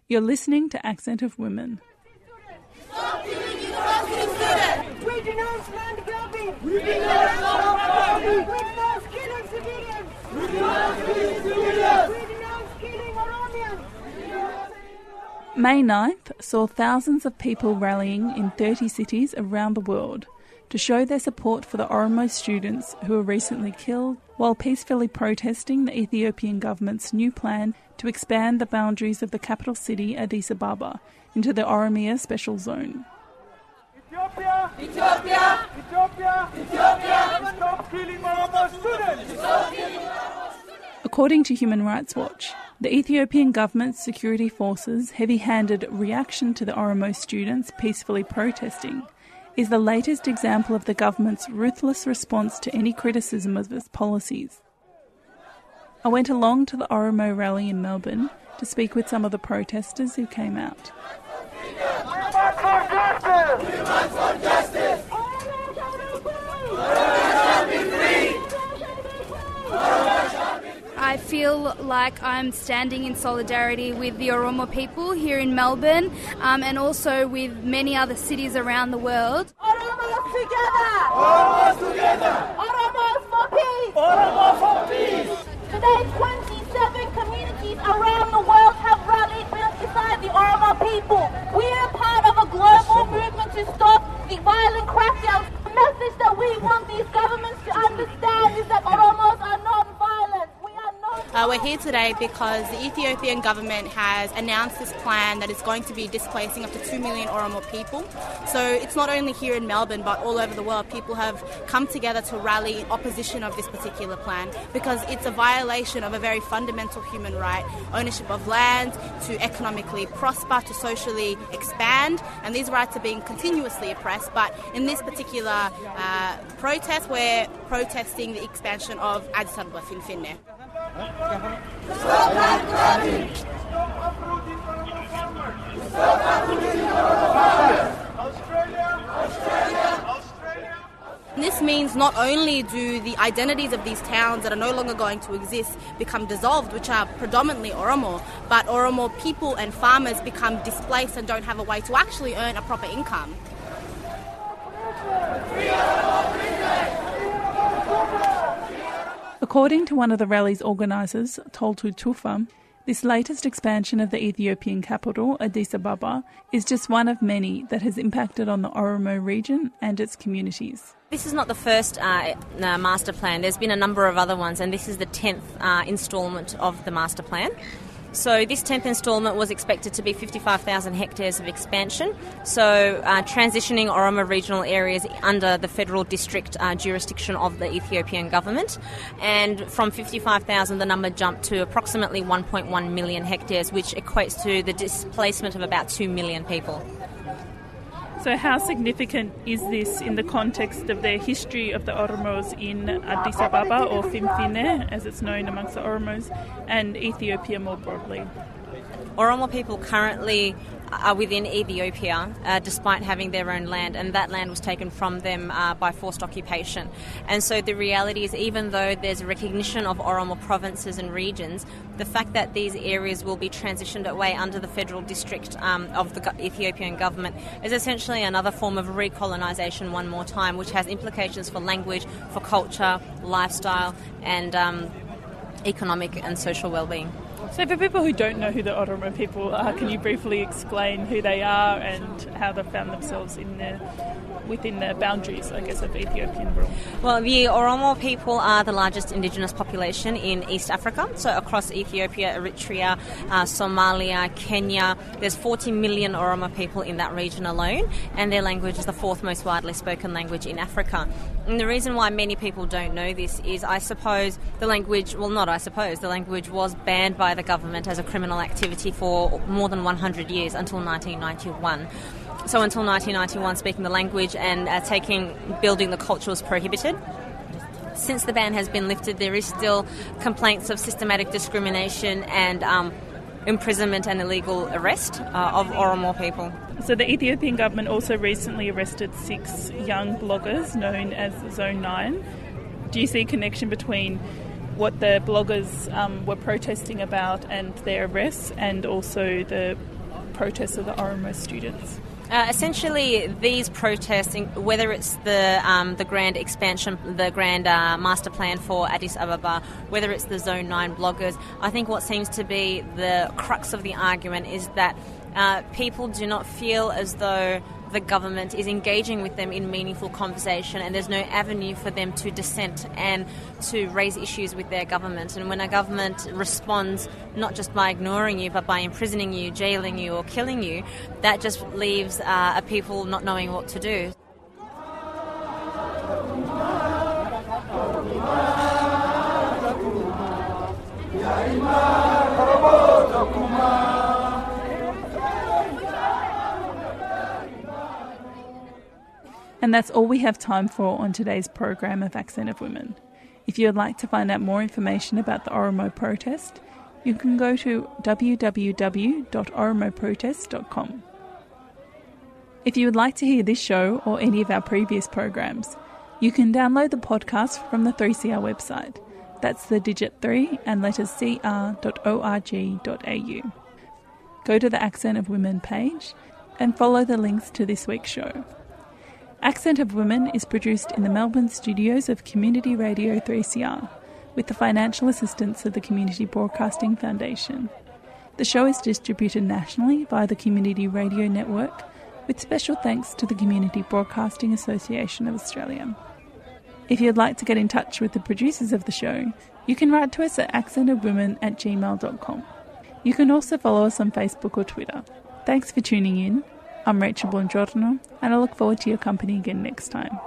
You're listening to Accent of Women. Stop killing university students! We denounce land grabbing! We denounce We denounce killing civilians! We denounce killing civilians! We denounce killing Oromians! May 9th saw thousands of people rallying in 30 cities around the world to show their support for the Oromo students who were recently killed while peacefully protesting the Ethiopian government's new plan to expand the boundaries of the capital city, Addis Ababa, into the Oromia Special Zone. Ethiopia! Ethiopia! Ethiopia! Ethiopia! Stop killing Oromo students! Stop killing Oromo students! According to Human Rights Watch, the Ethiopian government's security forces' heavy-handed reaction to the Oromo students peacefully protesting is the latest example of the government's ruthless response to any criticism of its policies. I went along to the Oromo rally in Melbourne to speak with some of the protesters who came out. We march for justice! We march for justice! Oromo shall be free! I feel like I'm standing in solidarity with the Oromo people here in Melbourne and also with many other cities around the world. Oromos together! Oromos together! Oromos for peace! Oromo for peace! Today, 27 communities around the world have rallied beside the Oromo people. We are part of a global movement to stop the violent crackdowns. The message that we want these governments to understand is that Oromos are non-violent. We're here today because the Ethiopian government has announced this plan that is going to be displacing up to 2 million Oromo people. So it's not only here in Melbourne but all over the world. People have come together to rally in opposition of this particular plan because it's a violation of a very fundamental human right, ownership of land, to economically prosper, to socially expand, and these rights are being continuously oppressed. But in this particular protest, we're protesting the expansion of Addis Ababa Finfinne. Stop land grabbing! Stop uprooting Oromo farmers! Stop uprooting Oromo farmers! Australia! This means not only do the identities of these towns that are no longer going to exist become dissolved, which are predominantly Oromo, but Oromo people and farmers become displaced and don't have a way to actually earn a proper income. According to one of the rally's organisers, Toltu Tufa, this latest expansion of the Ethiopian capital, Addis Ababa, is just one of many that has impacted on the Oromo region and its communities. This is not the first master plan. There's been a number of other ones, and this is the 10th instalment of the master plan. So this 10th instalment was expected to be 55,000 hectares of expansion, so transitioning Oromo regional areas under the federal district jurisdiction of the Ethiopian government. And from 55,000, the number jumped to approximately 1.1 million hectares, which equates to the displacement of about 2 million people. So how significant is this in the context of the history of the Oromos in Addis Ababa, or Finfinne, as it's known amongst the Oromos, and Ethiopia more broadly? Oromo people currently are within Ethiopia despite having their own land, and that land was taken from them by forced occupation. And so the reality is, even though there's a recognition of Oromo provinces and regions, the fact that these areas will be transitioned away under the federal district of the Ethiopian government is essentially another form of recolonisation one more time, which has implications for language, for culture, lifestyle and economic and social well-being. So for people who don't know who the Oromo people are, can you briefly explain who they are and how they found themselves within the boundaries, I guess, of Ethiopian rule? Well, the Oromo people are the largest indigenous population in East Africa. So across Ethiopia, Eritrea, Somalia, Kenya, there's 40 million Oromo people in that region alone, and their language is the fourth most widely spoken language in Africa. And the reason why many people don't know this is, the language was banned by the government as a criminal activity for more than 100 years until 1991. So until 1991, speaking the language and building the culture was prohibited. Since the ban has been lifted, there is still complaints of systematic discrimination and imprisonment and illegal arrest of Oromo people. So the Ethiopian government also recently arrested 6 young bloggers known as Zone 9. Do you see a connection between what the bloggers were protesting about and their arrests, and also the protests of the Oromo students? Essentially, these protests, whether it's the grand expansion, the grand master plan for Addis Ababa, whether it's the Zone 9 bloggers, I think what seems to be the crux of the argument is that people do not feel as though the government is engaging with them in meaningful conversation, and there's no avenue for them to dissent and to raise issues with their government. And when a government responds not just by ignoring you but by imprisoning you, jailing you or killing you, that just leaves a people not knowing what to do. And that's all we have time for on today's program of Accent of Women. If you would like to find out more information about the Oromo Protest, you can go to www.oromoprotest.com. If you would like to hear this show or any of our previous programs, you can download the podcast from the 3CR website. That's the digit 3 and letters cr.org.au. Go to the Accent of Women page and follow the links to this week's show. Accent of Women is produced in the Melbourne studios of Community Radio 3CR with the financial assistance of the Community Broadcasting Foundation. The show is distributed nationally via the Community Radio Network with special thanks to the Community Broadcasting Association of Australia. If you'd like to get in touch with the producers of the show, you can write to us at accentofwomen@gmail.com. You can also follow us on Facebook or Twitter. Thanks for tuning in. I'm Rachel Bongiorno, and I look forward to your company again next time.